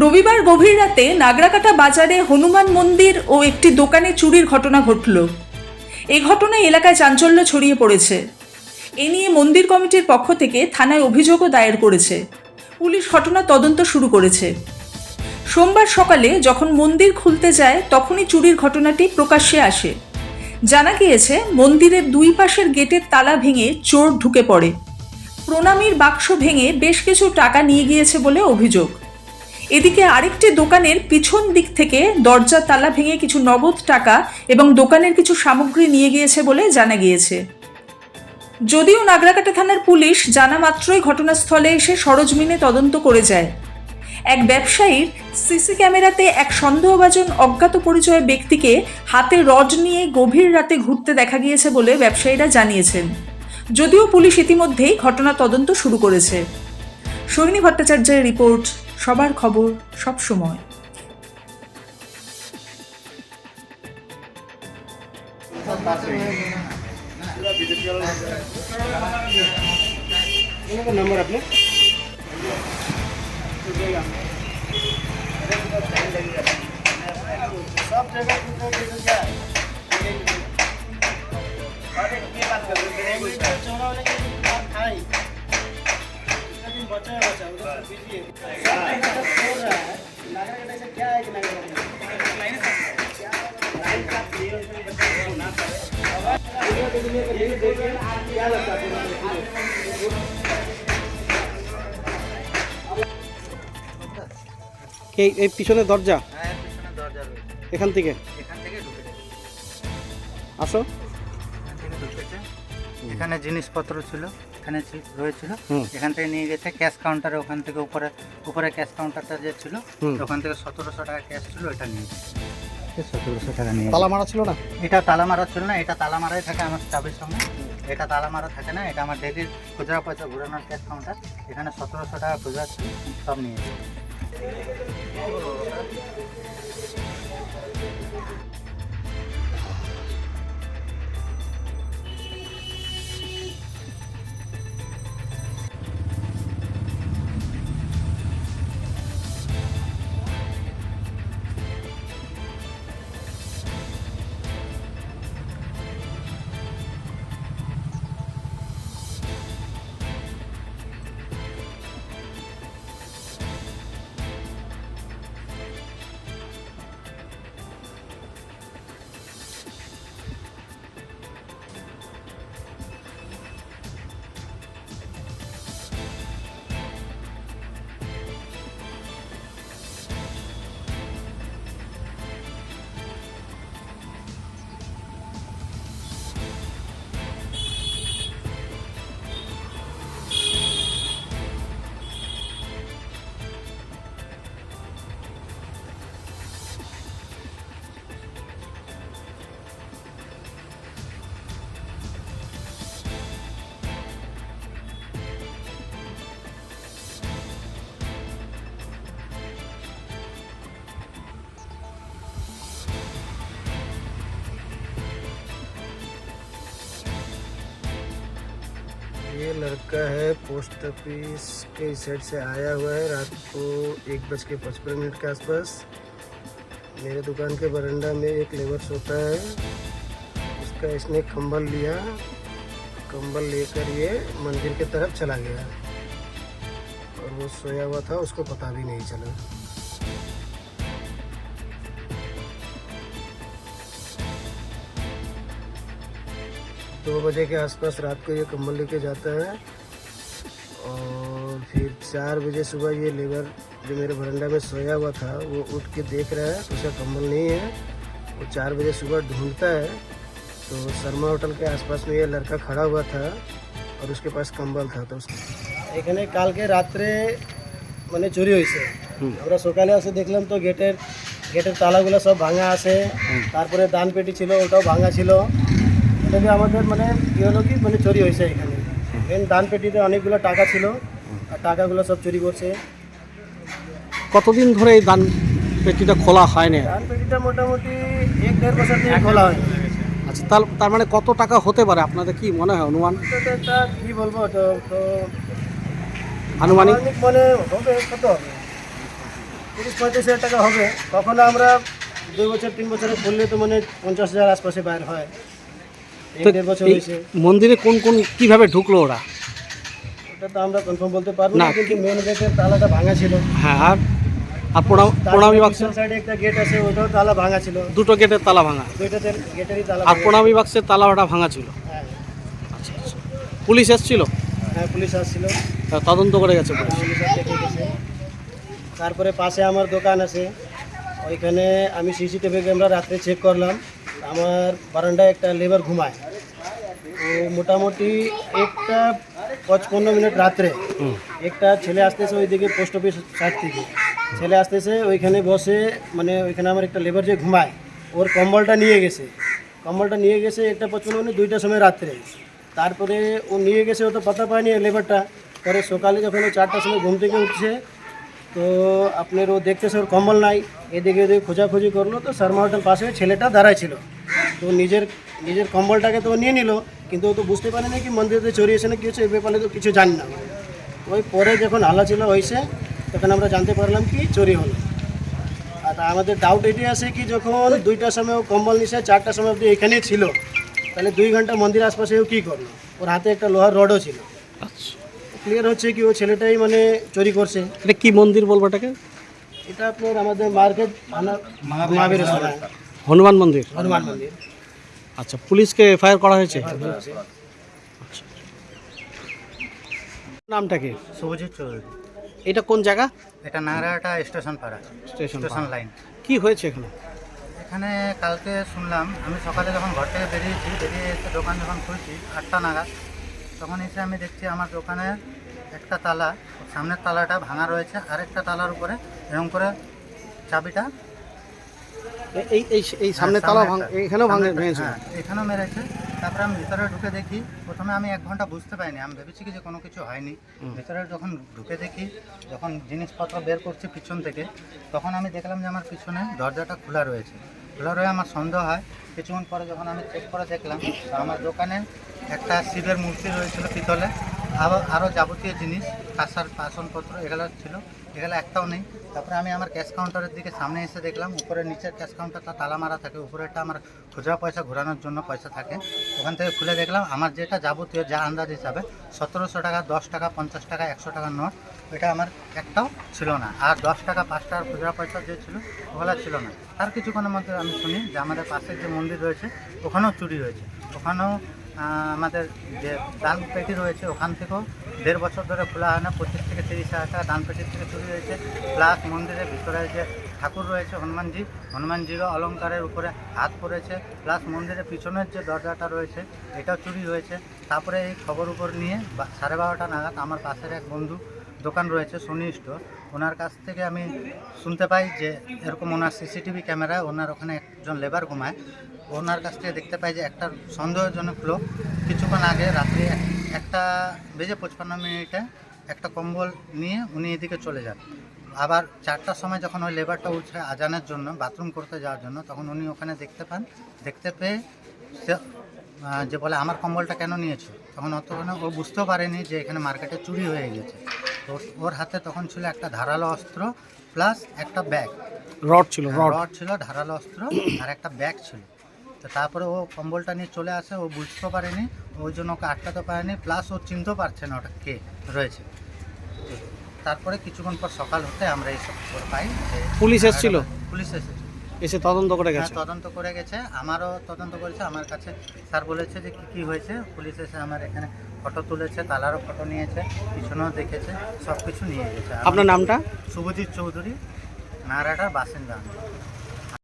রবিবার গভীর রাতে নাগরাকাটা বাজারে হনুমান মন্দির ও একটি দোকানে চুরির ঘটনা ঘটল। এই ঘটনায় এলাকায় চাঞ্চল্য ছড়িয়ে পড়েছে। এ নিয়ে মন্দির কমিটির পক্ষ থেকে থানায় অভিযোগও দায়ের করেছে। পুলিশ ঘটনার তদন্ত শুরু করেছে। সোমবার সকালে যখন মন্দির খুলতে যায় তখনই চুরির ঘটনাটি প্রকাশ্যে আসে। জানা গিয়েছে মন্দিরের দুই পাশের গেটের তালা ভেঙে চোর ঢুকে পড়ে। প্রণামীর বাক্স ভেঙে বেশ কিছু টাকা নিয়ে গিয়েছে বলে অভিযোগ। এদিকে আরেকটি দোকানের পিছন দিক থেকে দরজার তালা ভেঙে কিছু নগদ টাকা এবং দোকানের কিছু সামগ্রী নিয়ে গিয়েছে বলে জানা গিয়েছে। যদিও নাগরাকাটা থানার পুলিশ জানা মাত্রই ঘটনাস্থলে এসে সরেজমিনে তদন্ত করে যায়। এক ব্যবসায়ীর সিসি ক্যামেরাতে এক সন্দেহভাজন অজ্ঞাত পরিচয় ব্যক্তিকে হাতে রড নিয়ে গভীর রাতে ঘুরতে দেখা গিয়েছে বলে ব্যবসায়ীরা জানিয়েছেন। যদিও পুলিশ ইতিমধ্যেই ঘটনা তদন্ত শুরু করেছে। সোহিনী ভট্টাচার্যের রিপোর্ট, সবার খবর সব সময়। नंबर अपने सब जगह बचा क्या है कि क्या लगता है এই পিছনে দরজা? হ্যাঁ, পিছনে দরজা রয়েছে। এখান থেকে ঢুকে আসো। এখান থেকে ঢুকেছে। এখানে জিনিসপত্র ছিল, এখানে রয়েছিল। এখান থেকে নিয়ে গেছে ক্যাশ কাউন্টারে। ওখান থেকে উপরে ক্যাশ কাউন্টারটা যে ছিল ওখান থেকে 1700 টাকা ক্যাশ ছিল, ওটা নিয়ে গেছে। 1700 টাকা নিয়ে। তালা মারা ছিল না? এটা তালা মারা ছিল না, এটা তালা মারাই থাকে আমার চাবির সঙ্গে। এটা তালা মারা থাকে না, এটা আমার ডেলির খুচরা পয়সা ঘুরানোর ক্যাশ কাউন্টার। এখানে 1700 টাকা খুচরা ছিল, সব নিয়ে গেছে। ये लड़का है पोस्ट ऑफिस के साइड से आया हुआ है रात को 1:55 के आसपास। मेरे दुकान के बरंडा में एक लेबर सोता है, उसका इसने कंबल लिया। कंबल लेकर ये मंदिर की तरफ चला गया और वो सोया हुआ था, उसको पता भी नहीं चला। 2 बजे के आसपास रात को ये कंबल लेके जाता है और फिर 4 बजे सुबह ये लेबर जो मेरे बरंडा में सोया हुआ था वो उठ के देख रहा है तो उसका कंबल नहीं है। वो 4 बजे सुबह ढूंढता है तो शर्मा होटल के आसपास में ये लड़का खड़ा हुआ था और उसके पास कंबल था। तो এখানে কালকে রাত্রে মানে চুরি হয়েছে। আমরা সকালে এসে দেখলাম তো গেটের তালাগুলো সব ভাঙা আছে, তারপরে দান পেটি ছিল ওটাও ভাঙা ছিল। তবে আমাদের মানে কী হলো কি মানে চুরি হয়েছে এখানে। মেন দান পেটিতে অনেকগুলো টাকা ছিল আর টাকাগুলো সব চুরি করছে। কতদিন ধরে এই দান পেটিটা খোলা হয়নি? দান পেটিটা মোটামুটি 1-1.5 বছর থেকে খোলা হয়। আচ্ছা, তার মানে কত টাকা হতে পারে আপনাদের কি মনে হয় অনুমান? এটা কী বলবো, তো আনুমানিক মানে হবে কত হবে 30-35 টাকা হবে। কখনো আমরা 2 বছর 3 বছরে খুললে তো মানে 50,000 আশপাশে বাইর হয়। তো 1-1.5 বছর এই হয়েছে। মন্দিরে কোন কোন কিভাবে ঢুকলো ওরা? ওটা তো আমরা কনফার্ম বলতে পারবো না, না, কিন্তু মেন গেটের তালাটা ভাঙা ছিল। হ্যাঁ, আর প্রণামী বাক্সের সাইডে একটা গেট আছে, ওটাও তালা ভাঙা ছিল। দুটো গেটের তালা ভাঙা, দুইটাতে গেটেরই তালা আর ভাঙা। প্রণামী বাক্সের তালাটা ভাঙা ছিল। হ্যাঁ, আচ্ছা আচ্ছা। পুলিশ এসেছিল? হ্যাঁ, পুলিশ আসছিল। তা তদন্ত করে গেছে পুলিশ। পুলিশ আর দেখে গেছে। তারপরে পাশে আমার দোকান আছে, ওইখানে আমি সিসিটিভি ক্যামেরা রাত্রে চেক করলাম। আমার বারান্দায় একটা লেবার ঘুমায়। তো মোটামুটি 1:55 রাত্রে একটা ছেলে আসতেছে ওইদিকে পোস্ট অফিস সাইড থেকে। ছেলে আসতেছে, ওইখানে বসে মানে ওইখানে আমার একটা লেবার যে ঘুমায় ওর কম্বলটা নিয়ে গেছে। 1:55 মানে 2টার সময় রাত্রে। তারপরে ও নিয়ে গেছে, ও তো পাতা পায়নি লেবারটা। পরে সকালে যখন ও 4টার সময় ঘুম থেকে উঠছে, তো আপনার ও দেখতেছে ওর কম্বল নাই। এদিকে ওদিকে খোঁজাখুঁজি করলো, তো শর্মা হোটেল পাশে ছেলেটা দাঁড়ায় ছিল। তো নিজের কম্বলটাকে তো ও নিয়ে নিল, কিন্তু ও তো বুঝতে পারে না কি মন্দিরে চুরি এসে না কি হচ্ছে, এই ব্যাপারে তো কিছু জানি না। ওই পরে যখন আলোচনা হয়েছে তখন আমরা জানতে পারলাম কি চুরি হলো। আর আমাদের ডাউট এটি আছে কি যখন 2টার সময় ও কম্বল নিছে, 4টার সময় অবধি এখানেই ছিল, তাহলে 2 ঘন্টা মন্দির আশপাশে ও কী করলো? ওর হাতে একটা লোহার রডও ছিল। আচ্ছা, ক্লিয়ার হচ্ছে কি ও ছেলেটাই মানে চুরি করছে। এটা কি মন্দির বলবো এটাকে? এটা আপনার আমাদের মার্কেট মহাবীর হনুমান মন্দির। হনুমান মন্দির। আচ্ছা, পুলিশকে এফআইআর করা হয়েছে? আচ্ছা, নামটা কি? শুভজিৎ চৌধুরী। এটা কোন জায়গা? এটা নাগরাটা স্টেশন পাড়া, স্টেশন স্টেশন লাইন। কি হয়েছে এখানে? এখানে কালকে শুনলাম, আমি সকালে যখন ঘর থেকে বেরিয়ে এসে দোকান যখন খুলছি 8টা নাগাদ, তখন এসে আমি দেখছি আমার দোকানের একটা তালা, সামনের তালাটা ভাঙা রয়েছে, আরেকটা তালার উপরে এরকম করে চাবিটা এই সামনের তালা এখানেও ভেঙেছে? হ্যাঁ, এখানেও মেরেছে। তারপরে আমি ভিতরে ঢুকে দেখি, প্রথমে আমি 1 ঘন্টা বুঝতে পারিনি, আমি ভেবেছি কি যে কোনো কিছু হয়নি। ভিতরে যখন ঢুকে দেখি, যখন জিনিসপত্র বের করছি পিছন থেকে, তখন আমি দেখলাম যে আমার পিছনে দরজাটা খোলা রয়েছে। খোলা রয়ে আমার সন্দেহ হয়। কিছুক্ষণ পরে যখন আমি চেক করে দেখলাম, তো আমার দোকানে একটা শিবের মূর্তি রয়েছিল পিতলে, আরও যাবতীয় জিনিস, কাঁসার বাসনপত্র এগুলো ছিল, এগুলো একটাও নেই। তারপরে আমি আমার ক্যাশ কাউন্টারের দিকে সামনে এসে দেখলাম, উপরে নিচের ক্যাশ কাউন্টারটা তালা মারা থাকে, উপরেরটা আমার খুচরা পয়সা ঘোরানোর জন্য পয়সা থাকে। ওখান থেকে খুলে দেখলাম আমার যেটা যাবতীয় যা আন্দাজ হিসাবে 1700 টাকা, 10 টাকা, 50 টাকা, 100 টাকার নোট, ওইটা আমার একটাও ছিল না। আর 10 টাকা, 5 টাকার খুচরা পয়সা যে ছিল ওগুলো ছিল না। তার কিছুক্ষণের মধ্যে আমি শুনি যে আমাদের পাশের যে মন্দির রয়েছে ওখানেও চুরি হয়েছে। ওখানেও আমাদের যে দান পেটি রয়েছে ওখান থেকেও 1.5 বছর ধরে খোলা হয় না, 25 থেকে 30 হাজার টাকা দান পেটির থেকে চুরি হয়েছে। প্লাস মন্দিরের ভিতরে যে ঠাকুর রয়েছে হনুমানজিরও অলঙ্কারের উপরে হাত পড়েছে। প্লাস মন্দিরের পিছনের যে দরজাটা রয়েছে এটাও চুরি হয়েছে। তারপরে এই খবর উপর নিয়ে 12:30 নাগাদ আমার পাশের এক বন্ধু দোকান রয়েছে সোনি স্টোর, ওনার কাছ থেকে আমি শুনতে পাই যে এরকম ওনার সিসিটিভি ক্যামেরায় ওনার ওখানে একজন লেবার ঘুমায়। ওনার কাছ থেকে দেখতে পাই যে একটা সন্দেহজনক লোক কিছুক্ষণ আগে রাত্রি 1:55 একটা কম্বল নিয়ে উনি এদিকে চলে যান। আবার 4টার সময় যখন ওই লেবারটা উঠছে আজানের জন্য, বাথরুম করতে যাওয়ার জন্য, তখন উনি ওখানে দেখতে পান। দেখতে পেয়ে সে যে বলে আমার কম্বলটা কেন নিয়েছো, তখন অতক্ষণে ও বুঝতেও পারেনি যে এখানে মার্কেটে চুরি হয়ে গেছে। তো ওর হাতে তখন ছিল একটা ধারালো অস্ত্র প্লাস একটা ব্যাগ, রড ছিল, রড ছিল, ধারালো অস্ত্র আর একটা ব্যাগ ছিল। তো তারপরে ও কম্বলটা নিয়ে চলে আসে, ও বুঝতেও পারেনি, ওই জন্য ওকে আটকাতে পারেনি, প্লাস ও চিনতেও পারছে না ওটা কে রয়েছে। তারপরে কিছুক্ষণ পর সকাল হতে আমরা এইসব খবর পাই। পুলিশ এসেছিল? পুলিশ এসে তদন্ত করে গেছে? তদন্ত করে গেছে, আমারও তদন্ত করেছে। আমার কাছে স্যার বলেছে যে কী হয়েছে। পুলিশ এসে আমার এখানে ফটো তুলেছে, তালারও ফটো নিয়েছে, পিছনেও দেখেছে, সব কিছু নিয়ে গেছে। আপনার নামটা? শুভজিৎ চৌধুরী, নারাটার বাসিন্দা।